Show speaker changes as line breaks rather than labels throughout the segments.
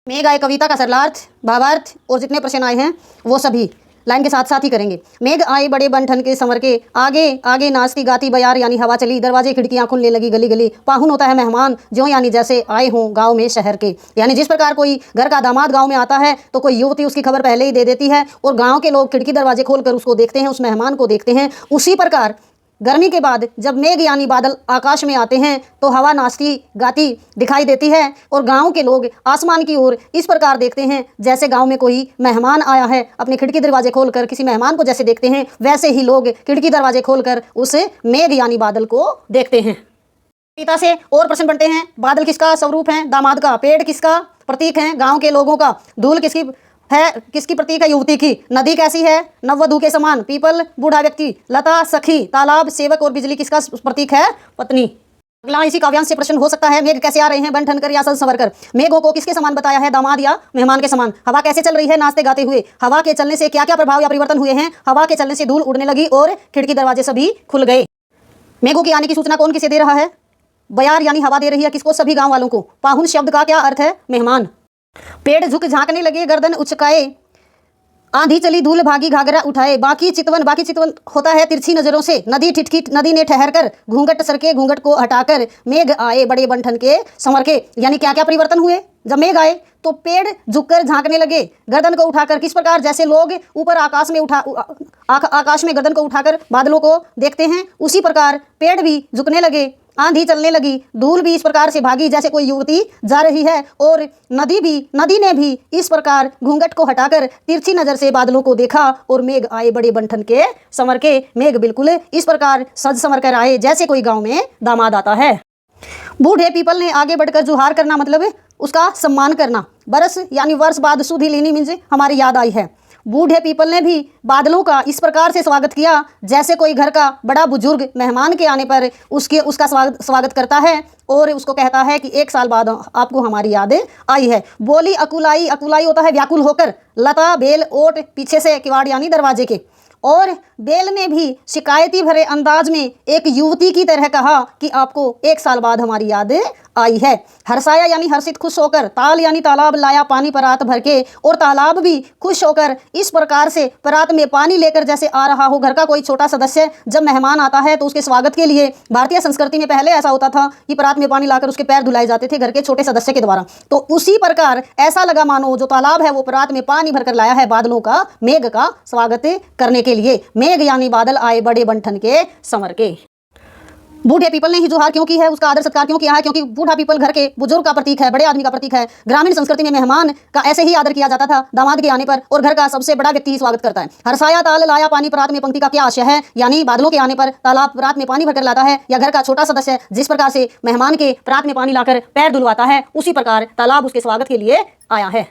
मेघ आए कविता का सरलार्थ, भावार्थ और जितने प्रश्न आए हैं वो सभी लाइन के साथ साथ ही करेंगे। मेघ आए बड़े बन ठन के संवर के, आगे आगे नाचती गाती बयार यानी हवा चली, दरवाजे खिड़कियां खुलने लगी गली गली, पाहुन होता है मेहमान जो यानी जैसे आए हों गांव में शहर के। यानी जिस प्रकार कोई घर का दामाद गांव में आता है तो कोई युवती उसकी खबर पहले ही दे देती है और गाँव के लोग खिड़की दरवाजे खोलकर उसको देखते हैं, उस मेहमान को देखते हैं। उसी प्रकार गर्मी के बाद जब मेघ यानी बादल आकाश में आते हैं तो हवा नाचती गाती दिखाई देती है और गांव के लोग आसमान की ओर इस प्रकार देखते हैं जैसे गांव में कोई मेहमान आया है। अपने खिड़की दरवाजे खोलकर किसी मेहमान को जैसे देखते हैं वैसे ही लोग खिड़की दरवाजे खोलकर उस मेघ यानी बादल को देखते हैं। कविता से और प्रश्न बनते हैं। बादल किसका स्वरूप है? दामाद का। पेड़ किसका प्रतीक है? गाँव के लोगों का। धूल किसकी प्रतीक है? युवती की। नदी कैसी है? नववधू के समान। पीपल बूढ़ा व्यक्ति। लता सखी। तालाब सेवक और बिजली किसका प्रतीक है? पत्नी। अगला इसी काव्यांश से प्रश्न हो सकता है। मेघ कैसे आ रहे हैं? बन ठन कर या सज संवर कर। मेघों को किसके समान बताया है? दामाद या मेहमान के समान। हवा कैसे चल रही है? नाचते गाते हुए। हवा के चलने से क्या क्या प्रभाव या परिवर्तन हुए हैं? हवा के चलने से धूल उड़ने लगी और खिड़की दरवाजे सभी खुल गए। मेघों की आने की सूचना कौन किसे दे रहा है? बयार यानी हवा दे रही है। किसको? सभी गाँव वालों को। पाहुन शब्द का क्या अर्थ है? मेहमान। पेड़ झुक झांकने लगे गर्दन उचकाए, आंधी चली धूल भागी घाघरा उठाए। बाकी चितवन होता है तिरछी नजरों से। नदी ठिठकी नदी ने ठहर कर घूंघट सरके घूंघट को हटाकर। मेघ आए बड़े बनठन के संवर के। यानी क्या क्या परिवर्तन हुए जब मेघ आए? तो पेड़ झुककर झांकने लगे गर्दन को उठाकर। किस प्रकार? जैसे लोग ऊपर आकाश में गर्दन को उठाकर बादलों को देखते हैं उसी प्रकार पेड़ भी झुकने लगे, आंधी चलने लगी, धूल भी इस प्रकार से भागी जैसे कोई युवती जा रही है और नदी ने भी इस प्रकार घूंघट को हटाकर तिरछी नजर से बादलों को देखा और मेघ आए बड़े बनठन के संवर के। मेघ बिल्कुल इस प्रकार सज संवर कर आए जैसे कोई गांव में दामाद आता है। बूढ़े पीपल ने आगे बढ़कर जुहार करना मतलब उसका सम्मान करना। बरस यानी वर्ष बाद सुधी लीनी मीन्स हमारी याद आई है। बूढ़े पीपल ने भी बादलों का इस प्रकार से स्वागत किया जैसे कोई घर का बड़ा बुजुर्ग मेहमान के आने पर उसका स्वागत करता है और उसको कहता है कि एक साल बाद आपको हमारी याद आई है। बोली अकुलाई होता है व्याकुल होकर। लता बेल ओट पीछे से किवाड़ यानी दरवाजे के। और बेल ने भी शिकायती भरे अंदाज में एक युवती की तरह कहा कि आपको एक साल बाद हमारी याद आई है। हर्षाया यानी हर्षित खुश होकर। ताल यानी तालाब लाया पानी परात भर के और तालाब भी खुश होकर इस प्रकार से परात में पानी लेकर जैसे आ रहा हो। घर का कोई छोटा सदस्य जब मेहमान आता है तो उसके स्वागत के लिए भारतीय संस्कृति में पहले ऐसा होता था कि परात में पानी लाकर उसके पैर धुलाए जाते थे घर के छोटे सदस्य के द्वारा। तो उसी प्रकार ऐसा लगा मानो जो तालाब है वो परात में पानी भरकर लाया है बादलों का मेघ का स्वागत करने के लिए। मेघ यानी बादल आए बड़े बनठन के संवर के। बूढ़े पीपल ने ही जुहार क्यों की है? उसका आदर सत्कार क्यों किया है? क्योंकि बूढ़ा पीपल घर के बुजुर्ग का प्रतीक है, बड़े आदमी का प्रतीक है। ग्रामीण संस्कृति में मेहमान का ऐसे ही आदर किया जाता था दामाद के आने पर और घर का सबसे बड़ा व्यक्ति ही स्वागत करता है। हर्षाया ताल लाया पानी परात में पंक्ति का क्या आशय है? यानी बादलों के आने पर तालाब परात में पानी भरकर लाता है या घर का छोटा सदस्य जिस प्रकार से मेहमान के परात में पानी लाकर पैर धुलवाता है उसी प्रकार तालाब उसके स्वागत के लिए आया है।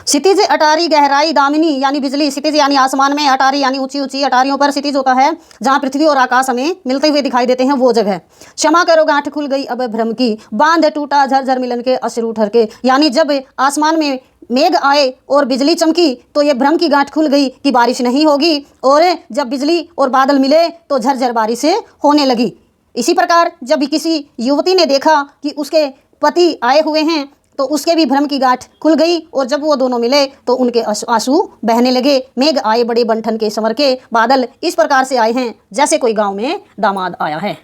क्षितिज अटारी गहराई दामिनी यानी बिजली। क्षितिज यानी आसमान में, अटारी यानी ऊंची ऊंची अटारियों पर क्षितिज होता है जहां पृथ्वी और आकाश हमें मिलते हुए दिखाई देते हैं वो जगह। क्षमा करो गांठ खुल गई अब भ्रम की, बांध टूटा झरझर मिलन के अश्रु ठर के। यानी जब आसमान में मेघ आए और बिजली चमकी तो ये भ्रम की गांठ खुल गई कि बारिश नहीं होगी और जब बिजली और बादल मिले तो झरझर बारिश होने लगी। इसी प्रकार जब किसी युवती ने देखा कि उसके पति आए हुए हैं तो उसके भी भ्रम की गांठ खुल गई और जब वो दोनों मिले तो उनके आंसू बहने लगे। मेघ आए बड़े बनठन के संवर के। बादल इस प्रकार से आए हैं जैसे कोई गांव में दामाद आया है।